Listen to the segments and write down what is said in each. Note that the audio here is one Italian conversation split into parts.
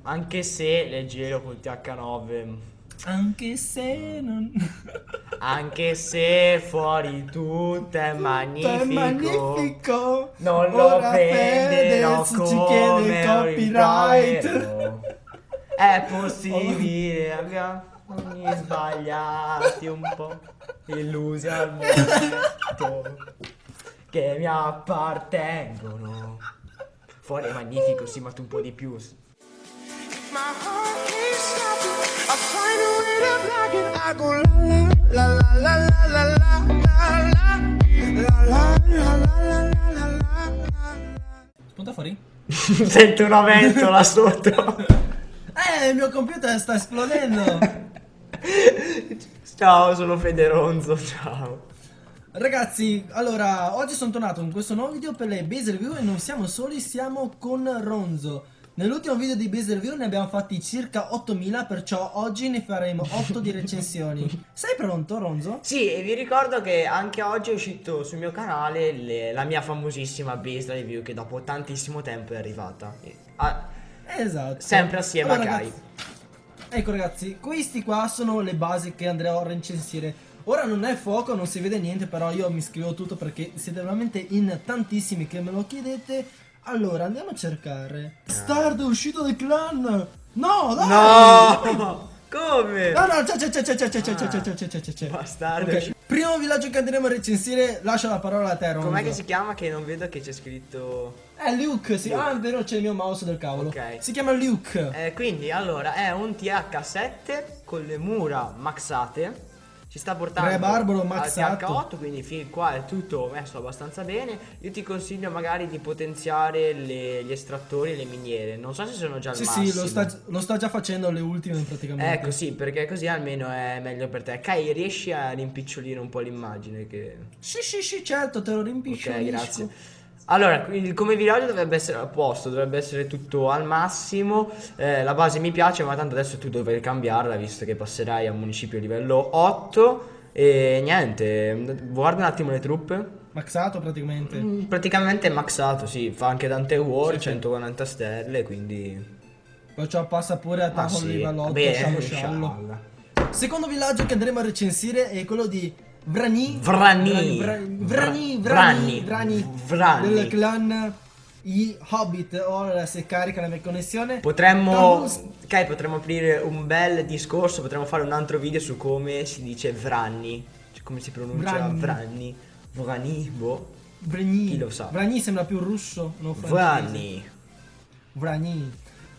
Anche se leggero col TH9. Anche se non... Anche se fuori tutto è È magnifico. magnifico. Non lo Ora prenderò Fedez ci chiede come il un copyright. rimprovero. È possibile, abbiamo sbagliati un po', illusi al momento che mi appartengono. Fuori è magnifico, sì, ma tu un po' di più. My heart can't stop it. I find a way to block it. I go la la la la la la la la la la la la la la la. Spunta fuori? Sento una ventola sotto. Il mio computer sta esplodendo. Ciao, sono Federonzo, ciao. Ragazzi, allora, oggi sono tornato con questo nuovo video per le base review e non siamo soli, siamo con Ronzo. Nell'ultimo video di base review ne abbiamo fatti circa 8000, perciò oggi ne faremo 8 di recensioni. Sei pronto, Ronzo? Sì, e vi ricordo che anche oggi è uscito sul mio canale la mia famosissima base review che dopo tantissimo tempo è arrivata. Esatto. Sempre assieme Allora, a Kai. ragazzi, ecco ragazzi, questi qua sono le basi che andrò a recensire. Ora non è fuoco, non si vede niente, però io mi scrivo tutto perché siete veramente in tantissimi che me lo chiedete. Allora, andiamo a cercare. Stard è uscito dal clan! No, dai! No! Come? No, no, c'è. Bastardo. Ok, primo villaggio che andremo a recensire, lascio la parola a te, Ronzo. Com'è che si chiama? Che non vedo che c'è scritto. Luke, sì. Luke. Ah, è vero, c'è il mio mouse del cavolo. Ok. Si chiama Luke. Quindi allora è un TH7 con le mura maxate. Ci sta portando Re barbaro al maxato. TH8, quindi fin qua è tutto messo abbastanza bene. Io ti consiglio magari di potenziare gli estrattori e le miniere. Non so se sono già al Sì, massimo. sì, lo sta già facendo le ultime praticamente. Ecco, sì, perché così almeno è meglio per te. Kai, riesci a rimpicciolire un po' l'immagine che... Sì, certo, te lo rimpiscio. Ok, grazie. Allora, quindi come villaggio dovrebbe essere a posto, dovrebbe essere tutto al massimo. La base mi piace, ma tanto adesso tu dovrai cambiarla visto che passerai a municipio livello 8. E niente, guarda un attimo le truppe. Maxato praticamente. Praticamente è maxato, sì, fa anche Dante War, Sì, sì. 140 stelle, quindi... Perciò passa pure a Ma Tahoe sì, livello 8, bene, sciallo. scialla. Secondo villaggio che andremo a recensire è quello di Vrani del clan I Hobbit. Ora se carica la mia connessione. Potremmo aprire un bel discorso, potremmo fare un altro video su come si dice Vranni, cioè come si pronuncia Vranni. Vrani, boh. Vrani. Chi lo sa? Vrani sembra più russo, non francese. Vrani. Vrani.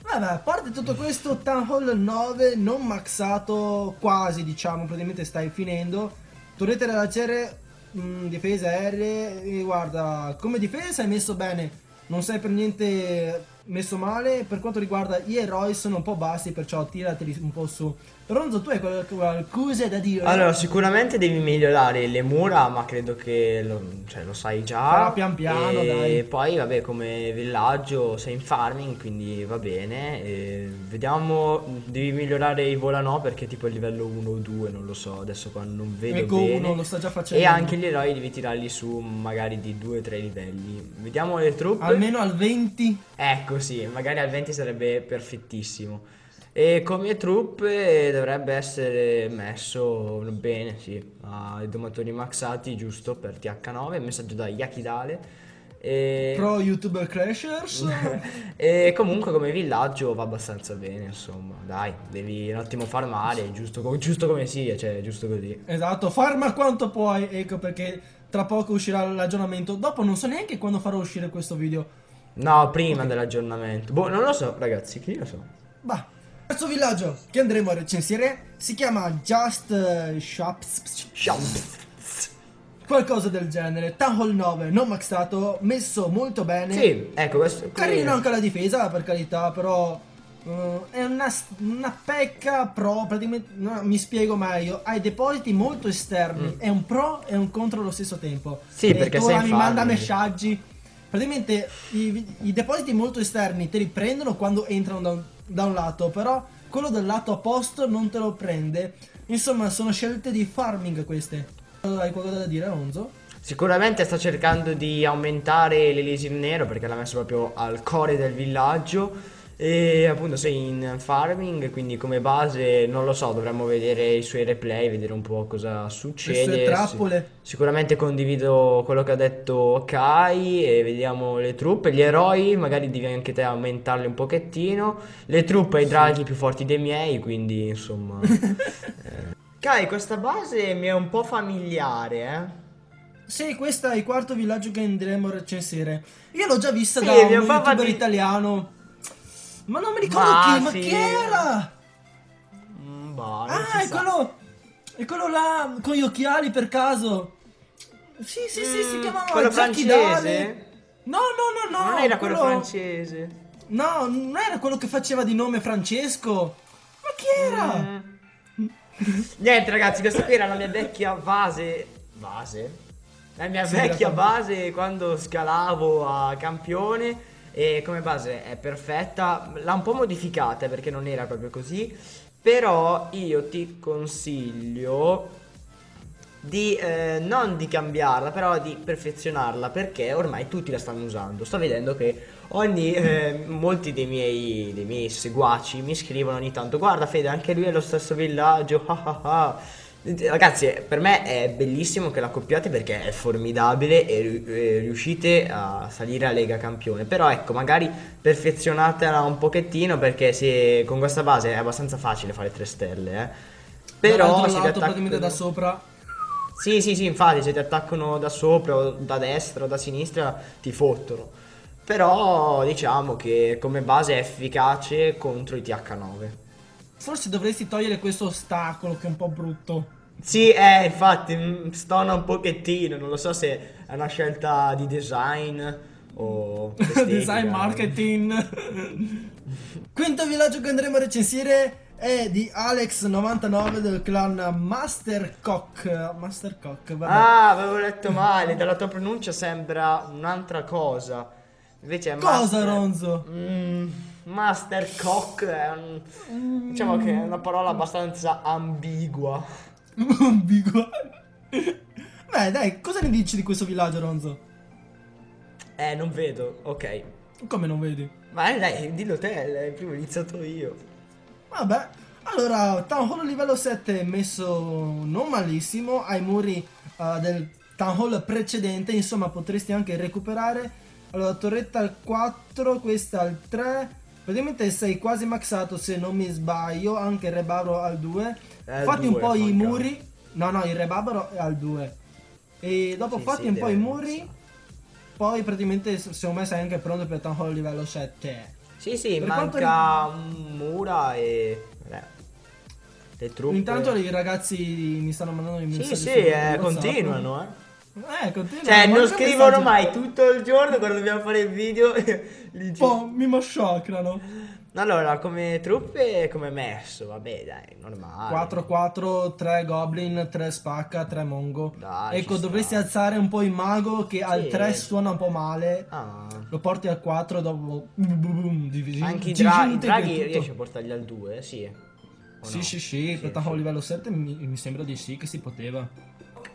Vabbè, a parte tutto questo, Town Hall 9 non maxato quasi, diciamo, praticamente stai finendo. Torrete dell'arciere, difese aeree, e guarda, come difesa hai messo bene, non sei per niente messo male. Per quanto riguarda gli eroi sono un po' bassi, perciò tirateli un po' su. Ronzo, tu hai qualcosa da dire? Allora, sicuramente devi migliorare le mura, ma credo che lo sai già. Farò pian piano, e dai. poi, vabbè, come villaggio sei in farming, quindi va bene. Vediamo, devi migliorare i volano perché tipo il livello 1 o 2, non lo so, adesso qua non vedo Ecco, bene. uno lo sta già facendo. E anche gli eroi devi tirarli su magari di 2-3 livelli. Vediamo le truppe. Almeno al 20. Ecco, sì, magari al 20 sarebbe perfettissimo. E come truppe dovrebbe essere messo bene, sì, ai domatori maxati, giusto, per TH9, messaggio da Yakidale. Pro YouTuber Crashers. E comunque come villaggio va abbastanza bene, insomma, dai, devi un attimo farmare, giusto come sia, cioè, giusto così. Esatto, farma quanto puoi, ecco perché tra poco uscirà l'aggiornamento. Dopo non so neanche quando farò uscire questo video. No, prima dell'aggiornamento. Boh, non lo so, ragazzi, chi lo so. Bah. Il terzo villaggio che andremo a recensire si chiama Just Shops. Qualcosa del genere. Town Hall 9, non maxato, messo molto bene. Sì, ecco, questo qui. Carino anche la difesa, per carità, però è una pecca pro, praticamente, no, mi spiego meglio. Hai depositi molto esterni, è un pro e un contro allo stesso tempo. Sì, e perché tu sei ora in mi manda farming. messaggi. Praticamente i depositi molto esterni te li prendono quando entrano da un lato, però quello del lato opposto non te lo prende. Insomma, sono scelte di farming queste. Hai qualcosa da dire, Ronzo? Sicuramente sta cercando di aumentare l'Elysir nero perché l'ha messo proprio al cuore del villaggio. E appunto sei in farming, quindi come base non lo so, dovremmo vedere i suoi replay, vedere un po' cosa Le sue succede. trappole. Sicuramente condivido quello che ha detto Kai e vediamo le truppe, gli eroi, magari devi anche te aumentarli un pochettino. Le truppe e i draghi più forti dei miei, quindi insomma. Kai, questa base mi è un po' familiare, eh. Sì, questo è il quarto villaggio che andremo a recensire. Io l'ho già vista Sì, da mi uno è un po' youtuber fami- italiano. Ma non mi ricordo Ma chi, ma sì. chi era? Boh, non Ah, si è sa. quello. È quello là con gli occhiali per caso. Sì, sì, sì, si chiamava quello Jackie francese? Dale. No, no, no, no. Non era quello francese. No, non era quello che faceva di nome Francesco. Ma chi era? Niente ragazzi, questa qui era la mia vecchia base. Base? La mia Sì, vecchia era base quando scalavo a campione. E come base è perfetta. L'ha un po' modificata perché non era proprio così. Però io ti consiglio di non di cambiarla, però di perfezionarla perché ormai tutti la stanno usando. Sto vedendo che molti dei miei seguaci mi scrivono ogni tanto: guarda Fede, anche lui è lo stesso villaggio. ah, ah, ah." Ragazzi, per me è bellissimo che l'accoppiate perché è formidabile e riuscite a salire a Lega Campione. Però ecco, magari perfezionatela un pochettino perché se con questa base è abbastanza facile fare 3 stelle, Però Dall'altro se vi lato, praticamente da attaccano... sopra. Sì, sì, sì, infatti se ti attaccano da sopra o da destra o da sinistra ti fottono. Però diciamo che come base è efficace contro i TH9. Forse dovresti togliere questo ostacolo che è un po' brutto. Sì, infatti stona un pochettino, non lo so se è una scelta di design o estetica. Design marketing. Quinto villaggio che andremo a recensire è di Alex99 del clan Master Cock. Master Cock, vabbè. Ah, avevo letto male, dalla tua pronuncia sembra un'altra cosa. Invece è Cosa, Ronzo? Master Cock è diciamo che è una parola abbastanza ambigua. Ambigua. Beh, dai, cosa ne dici di questo villaggio, Ronzo? Non vedo, ok. Come non vedi? Ma dai, dillo te, prima ho iniziato io. Vabbè, allora, Town Hall livello 7 messo non malissimo, ai muri del Town Hall precedente, insomma potresti anche recuperare. Allora, torretta al 4, questa al 3, praticamente sei quasi maxato se non mi sbaglio, anche il rebarbaro al 2. Fatti un 2, po' i manca. muri, no, il rebarbaro è al 2. E dopo Sì, fatti sì, un po' i deve muri, maxare. poi praticamente secondo me sei anche pronto per Town Hall livello 7. Sì, sì, Per quanto manca un mura e... Vabbè, le truppe. Intanto i ragazzi mi stanno mandando i Sì, messaggi sì, su WhatsApp. continuano, Continuano. Cioè, non mandano scrivono messaggi. mai tutto il giorno quando dobbiamo fare il video. Mi massacrano. Allora, come truppe, come messo? Vabbè, dai, normale. 4-4, 3 goblin, 3 spacca, 3 mongo. Dai, Ecco, ci dovresti sta. alzare un po' il mago che al Sì. 3 suona un po' male. Ah. Lo porti al 4 dopo divisi. Anche i Gigante draghi che è tutto. riesci a portarli al 2, sì. O Sì, no? sì, per Town Hall sì. livello 7 mi sembra di sì che si poteva.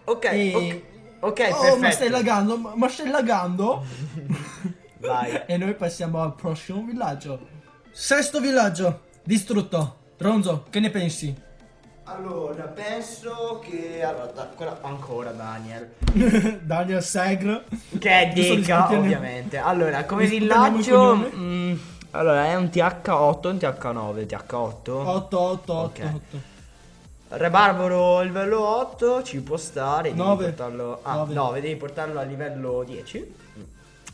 Ok, E- ok, Oh, perfetto. ma stai laggando? Ma stai laggando? Vai. E noi passiamo al prossimo villaggio. Sesto villaggio, distrutto. Ronzo, che ne pensi? Allora, penso che... Allora, ancora Daniel. Daniel Segre. Che è Giusto Dica, rispettiamo- ovviamente. Allora, come rispettiamo il villaggio... cognome? allora, è un TH8, un TH9, TH8. 8, 8, 8, Ok. 8. Re Barbaro livello 8 ci può stare. Devi 9. portarlo... Ah, 9. 9, devi portarlo a livello 10.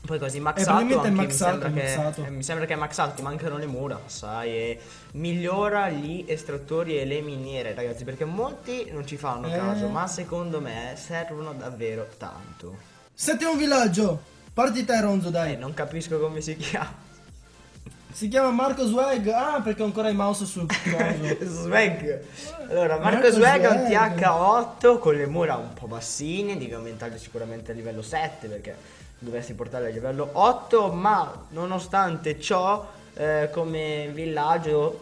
Poi così maxato, probabilmente è anche maxato, mi, sembra maxato. mi sembra che è maxato, ti mancano le mura, sai, e migliora gli estrattori e le miniere, ragazzi, perché molti non ci fanno caso, ma secondo me servono davvero tanto. Settimo villaggio. Parti te, Ronzo, dai. Non capisco come si chiama. Si chiama Marco Swag. Ah, perché ho ancora il mouse sul coso. Swag. Allora, Marco Marco Swag è un Swag. TH8 con le mura un po' bassine, devi aumentarle sicuramente a livello 7 perché dovresti portarle a livello 8, ma nonostante ciò come villaggio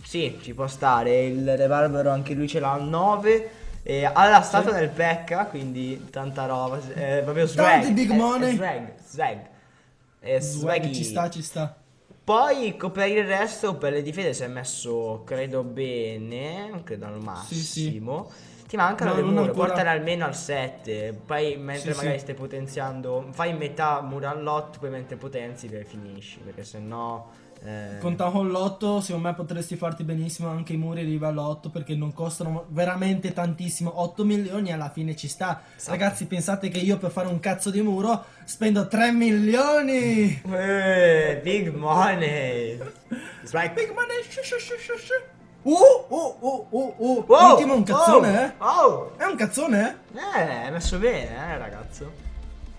sì, ci può stare. Il Re Barbaro anche lui ce l'ha al 9 e ha la statua del Pekka, quindi tanta roba, proprio swag. Tanti big money. Swag. Swag, Swaggy. ci sta, ci sta. Poi per il resto, per le difese si è messo, credo bene, credo al Sì, sì. massimo. Ti mancano No, le non mura, ancora. portale almeno al 7. Poi mentre Sì, magari sì. stai potenziando, fai metà mura all'8, poi mentre potenzi le finisci, perché sennò... Con Town Hall 8 secondo me potresti farti benissimo anche i muri livello 8 perché non costano veramente tantissimo. 8 milioni alla fine ci sta. Esatto. Ragazzi, pensate che io per fare un cazzo di muro spendo 3 milioni. Big money! Strike! Big money. Wow! L'ultimo è un cazzone, eh? Oh! È un cazzone, eh? È messo bene, ragazzo.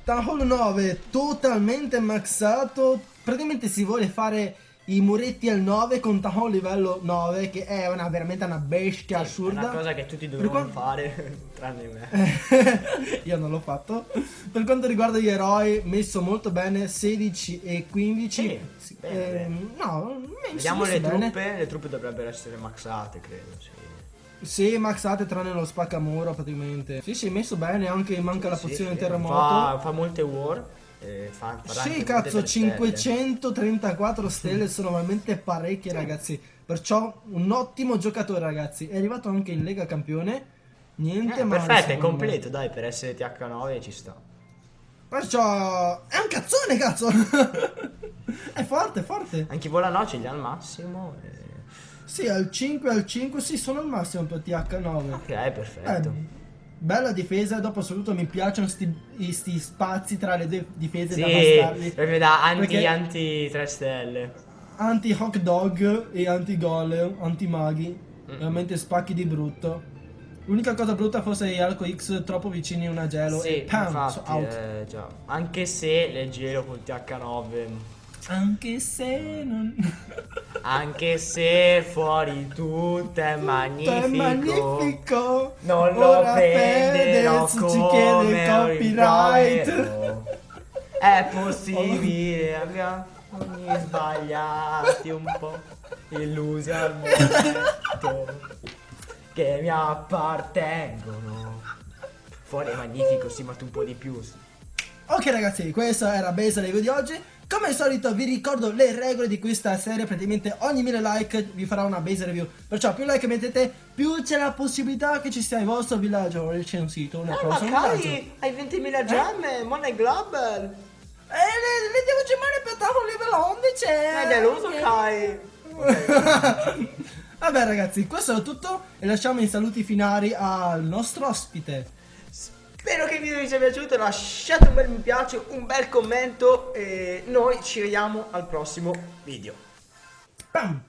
Town Hall 9 totalmente maxato. Praticamente si vuole fare i muretti al 9 con Town Hall livello 9 che è veramente una bestia Sì, assurda. è una cosa che tutti Per dovevano quan- fare, tranne me. Io non l'ho fatto. Per quanto riguarda gli eroi, messo molto bene 16 e 15. Sì, bene. No, Vediamo messo le bene. truppe. Le truppe dovrebbero essere maxate, credo. Sì. Sì, maxate tranne lo spaccamuro praticamente. Sì, messo bene, anche manca la Sì, pozione sì. terremoto. Fa molte war. Farà anche Sì, molte cazzo, 3 stelle. 534 stelle sono veramente parecchie, ragazzi. Perciò un ottimo giocatore, ragazzi. È arrivato anche in Lega Campione. Niente male. Perfetto, è secondo me. completo, dai, per essere TH9 ci sta. Perciò è un cazzone, cazzo. È forte, forte. Anche i Volanoci li ha al massimo. Sì, al 5 al 5, sì, sono al massimo per TH9. Ok, perfetto. Bella difesa, dopo assoluto mi piacciono sti spazi tra le due difese da Sì, bastardi. proprio da Perché- anti 3 stelle. Anti hot dog e anti golem, anti maghi. Veramente spacchi di brutto. L'unica cosa brutta forse è Alco X troppo vicini a una gelo Sì, e pam, so infatti, out. già. Anche se leggero col TH9. Anche se non... Anche se fuori tutto è È magnifico. magnifico. Non lo Ora prenderò Fedez ci come chiede un copyright. rimprovero. È possibile, abbiamo sbagliati un po', illusi al momento che mi appartengono. Fuori è magnifico, sì, ma tu un po' di più. Ok ragazzi, questo era Base Review di oggi. Come al solito vi ricordo le regole di questa serie. Praticamente ogni 1000 like vi farà una Base Review. Perciò più like mettete, più c'è la possibilità che ci sia il vostro villaggio recensito nel prossimo villaggio. hai 20.000 gemme, Money Global. Le devo gemmare per tavolo livello 11. Kai. Vabbè ragazzi, questo è tutto. E lasciamo i saluti finali al nostro ospite. Spero che il video vi sia piaciuto, lasciate un bel mi piace, un bel commento e noi ci vediamo al prossimo video. Pam!